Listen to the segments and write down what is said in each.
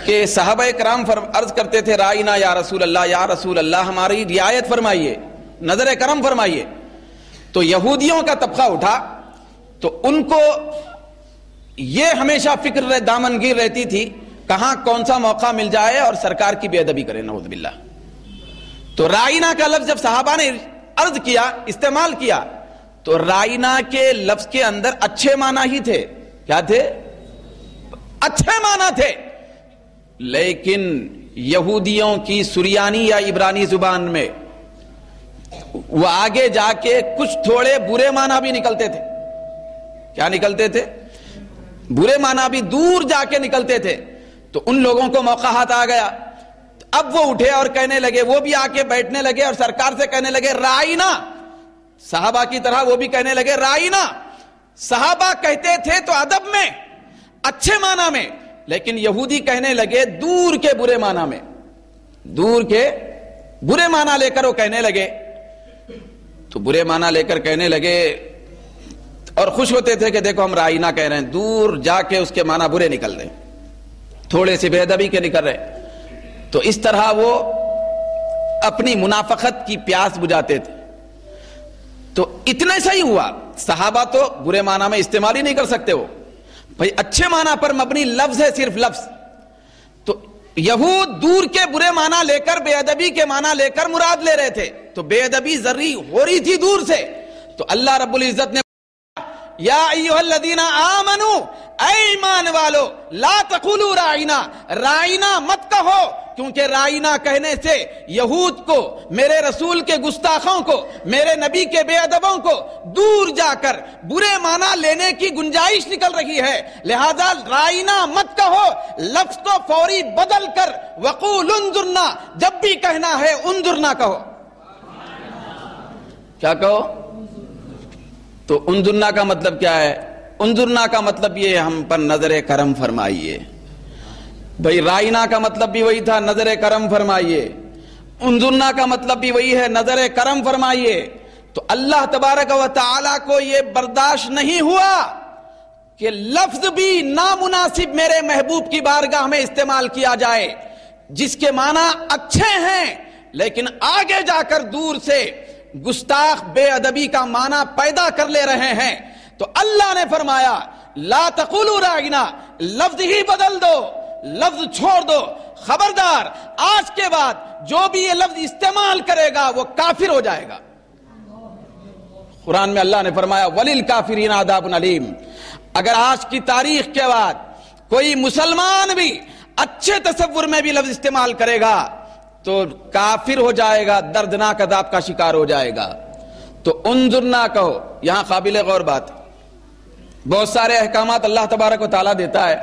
کہ صحابہ کرام عرض کرتے تھے رائنا یا رسول اللہ ہماری رعایت فرمائیے، نظر کرم فرمائیے. تو یہودیوں کا طبقہ اٹھا تو ان کو یہ ہمیشہ فکر دامنگیر رہتی تھی کہاں کون سا موقع مل جائے اور سرکار کی بے ادبی کرے، نعوذ باللہ. تو رائنا کا لفظ جب صحابہ نے عرض کیا، استعمال کیا، تو رائنا کے لفظ کے اندر اچھے معنی ہی تھے. کیا تھے؟ اچھے معنی تھے. لیکن یہودیوں کی سریانی یا عبرانی زبان میں وہ آگے جا کے کچھ تھوڑے برے معنی بھی نکلتے تھے. کیا نکلتے تھے؟ برے معنی بھی دور جا کے نکلتے تھے. تو ان لوگوں کو موقع ہاتھ آ گیا. اب وہ اٹھے اور کہنے لگے، وہ بھی آ کے بیٹھنے لگے اور سرکار سے کہنے لگے رائنا. صحابہ کی طرح وہ بھی کہنے لگے رائنا. صحابہ کہتے تھے تو ادب میں، اچھے معنی میں، لیکن یہودی کہنے لگے دور کے برے معنی میں، دور کے برے معنی لے کر وہ کہنے لگے. تو برے معنی لے کر کہنے لگے اور خوش ہوتے تھے کہ دیکھو ہم رائنا کہہ رہے ہیں، دور جا کے اس کے معنی برے نکل رہے، تھوڑے سے بے ادبی کے نکل رہے. تو اس طرح وہ اپنی منافقت کی پیاس بجھاتے تھے. تو اتنا صحیح ہوا. صحابہ تو برے معنی میں استعمال ہی نہیں کر سکتے، وہ بھائی اچھے معنی پر مبنی لفظ ہے، صرف لفظ. تو یہود دور کے برے معنی لے کر بے ادبی کے معنی لے کر مراد لے رہے تھے. تو بے ادبی ذری ہو رہی تھی دور سے. تو اللہ رب العزت نے یا ایھا الذین آمنو، اے ایمان والو، لا تقولوا رائنا، رائنا مت کہو، کیونکہ رائنا کہنے سے یہود کو، میرے رسول کے گستاخوں کو، میرے نبی کے بے ادبوں کو دور جا کر برے معنی لینے کی گنجائش نکل رہی ہے. لہذا رائنا مت کہو، لفظ کو فوری بدل کر وقول انظرنا، جب بھی کہنا ہے انظرنا کہو. کیا کہو؟ تو انظرنا کا مطلب کیا ہے؟ انظرنا کا مطلب یہ ہم پر نظر کرم فرمائیے. بھئی رائنا کا مطلب بھی وہی تھا، نظر کرم فرمائیے. انظرنا کا مطلب بھی وہی ہے، نظر کرم فرمائیے. تو اللہ تبارک و تعالی کو یہ برداشت نہیں ہوا کہ لفظ بھی نامناسب میرے محبوب کی بارگاہ میں استعمال کیا جائے، جس کے معنی اچھے ہیں لیکن آگے جا کر دور سے گستاخ بے ادبی کا معنی پیدا کر لے رہے ہیں. تو اللہ نے فرمایا لا تقولوا رائنا، لفظ ہی بدل دو، لفظ چھوڑ دو. خبردار، آج کے بعد جو بھی یہ لفظ استعمال کرے گا وہ کافر ہو جائے گا. قرآن میں اللہ نے فرمایا وَلِلْكَافِرِينَ عَذَابٌ عَلِيمٌ. اگر آج کی تاریخ کے بعد کوئی مسلمان بھی اچھے تصور میں بھی لفظ استعمال کرے گا تو کافر ہو جائے گا، دردناک عذاب کا شکار ہو جائے گا. تو انظرنا کہو. یہاں قابل غور بات، بہت سارے احکامات اللہ تبارک و تعالیٰ دیتا ہے.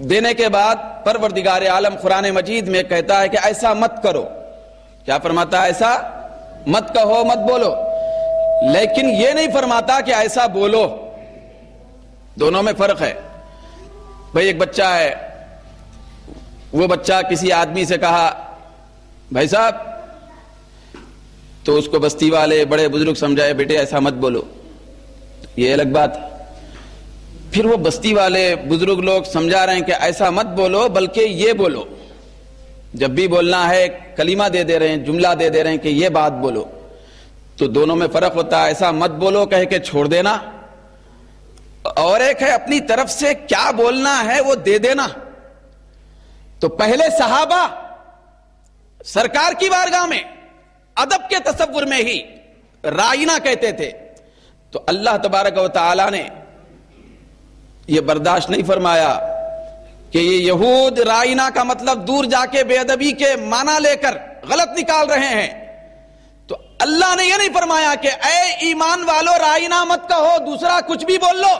دینے کے بعد پروردگار عالم قرآن مجید میں کہتا ہے کہ ایسا مت کرو. کیا فرماتا ہے؟ ایسا مت کہو، مت بولو. لیکن یہ نہیں فرماتا کہ ایسا بولو. دونوں میں فرق ہے. بھئی ایک بچہ ہے، وہ بچہ کسی آدمی سے کہا بھائی صاحب، تو اس کو بستی والے بڑے بزرگ سمجھائے بیٹے ایسا مت بولو. یہ الگ بات. پھر وہ بستی والے بزرگ لوگ سمجھا رہے ہیں کہ ایسا مت بولو بلکہ یہ بولو. جب بھی بولنا ہے کلمہ دے دے رہے ہیں، جملہ دے دے رہے ہیں کہ یہ بات بولو. تو دونوں میں فرق ہوتا ہے. ایسا مت بولو کہہ کے چھوڑ دینا، اور ایک ہے اپنی طرف سے کیا بولنا ہے وہ دے دینا. تو پہلے صحابہ سرکار کی بارگاہ میں ادب کے تصور میں ہی رائنا کہتے تھے. تو اللہ تبارک و تعالی نے یہ برداشت نہیں فرمایا کہ یہ یہود رائنا کا مطلب دور جا کے بے ادبی کے معنی لے کر غلط نکال رہے ہیں. تو اللہ نے یہ نہیں فرمایا کہ اے ایمان والو رائنا مت کہو، دوسرا کچھ بھی بول لو،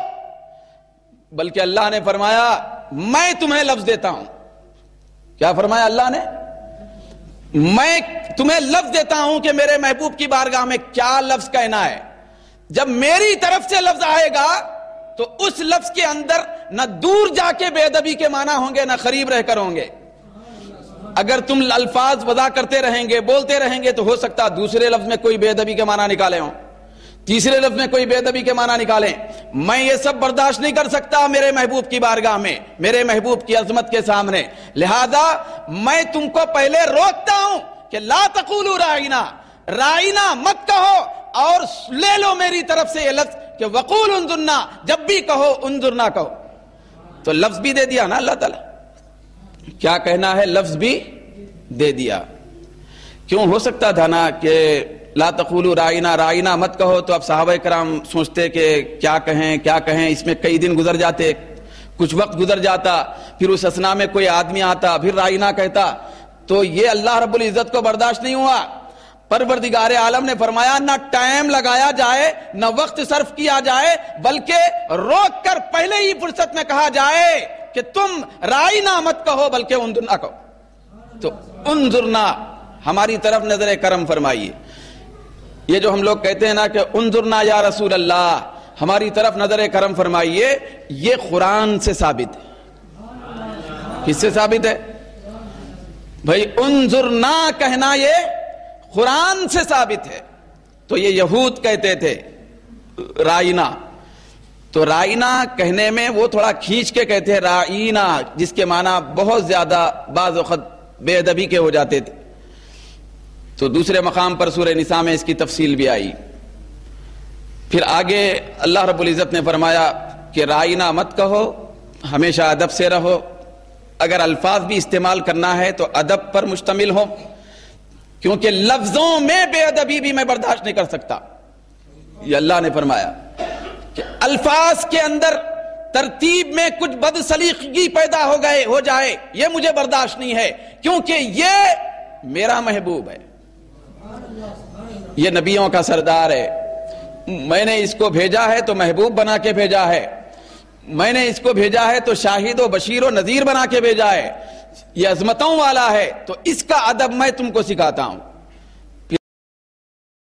بلکہ اللہ نے فرمایا میں تمہیں لفظ دیتا ہوں. کیا فرمایا اللہ نے؟ میں تمہیں لفظ دیتا ہوں کہ میرے محبوب کی بارگاہ میں کیا لفظ کہنا ہے. جب میری طرف سے لفظ آئے گا تو اس لفظ کے اندر نہ دور جا کے بے ادبی کے معنی ہوں گے، نہ قریب رہ کر ہوں گے. اگر تم الفاظ وضع کرتے رہیں گے، بولتے رہیں گے، تو ہو سکتا دوسرے لفظ میں کوئی بے ادبی کے معنی نکالے ہوں. تیسرے لفظ میں کوئی بے ادبی کے معنی نکالیں، میں یہ سب برداشت نہیں کر سکتا میرے محبوب کی بارگاہ میں، میرے محبوب کی عظمت کے سامنے، لہذا میں تم کو پہلے روکتا ہوں کہ لا تقولوا راعینا، راعینا مت کہو، اور لے لو میری طرف سے یہ لفظ کہ وقولوا انظرنا، جب بھی کہو انظرنا کہو۔ تو لفظ بھی دے دیا نا اللہ تعالیٰ، کیا کہنا ہے لفظ بھی دے دیا۔ کیوں ہو سکتا تھا نا کہ لا تقولوا راعینا، راعینا مت کہو، تو اب صحابہ کرام سوچتے کہ کیا کہیں، اس میں کئی دن گزر جاتے، کچھ وقت گزر جاتا، پھر اس اثنا میں کوئی آدمی آتا پھر راعینا کہتا، تو یہ اللہ رب العزت کو برداشت نہیں ہوا۔ پروردگار عالم نے فرمایا نہ ٹائم لگایا جائے، نہ وقت صرف کیا جائے، بلکہ روک کر پہلے ہی فرصت میں کہا جائے کہ تم راعینا مت کہو بلکہ انظرنا کہو۔ تو انظرنا، ہماری طرف نظر کرم فرمائیے۔ یہ جو ہم لوگ کہتے ہیں نا کہ انظرنا یا رسول اللہ، ہماری طرف نظر کرم فرمائیے، یہ قرآن سے ثابت ہے۔ کس سے ثابت ہے بھائی؟ انظرنا کہنا یہ قرآن سے ثابت ہے۔ تو یہ یہود کہتے تھے رائنا، تو رائنا کہنے میں وہ تھوڑا کھینچ کے کہتے ہیں رائنا، جس کے معنی بہت زیادہ بعض وقت بے ادبی کے ہو جاتے تھے۔ تو دوسرے مقام پر سورہ نساء میں اس کی تفصیل بھی آئی۔ پھر آگے اللہ رب العزت نے فرمایا کہ رائنا مت کہو، ہمیشہ ادب سے رہو، اگر الفاظ بھی استعمال کرنا ہے تو ادب پر مشتمل ہو، کیونکہ لفظوں میں بے ادبی بھی میں برداشت نہیں کر سکتا۔ یہ اللہ نے فرمایا کہ الفاظ کے اندر ترتیب میں کچھ بد سلیقگی پیدا ہو جائے، یہ مجھے برداشت نہیں ہے، کیونکہ یہ میرا محبوب ہے، یہ نبیوں کا سردار ہے، میں نے اس کو بھیجا ہے تو محبوب بنا کے بھیجا ہے، میں نے اس کو بھیجا ہے تو شاہد و بشیر و نذیر بنا کے بھیجا ہے، یہ عظمتوں والا ہے، تو اس کا ادب میں تم کو سکھاتا ہوں۔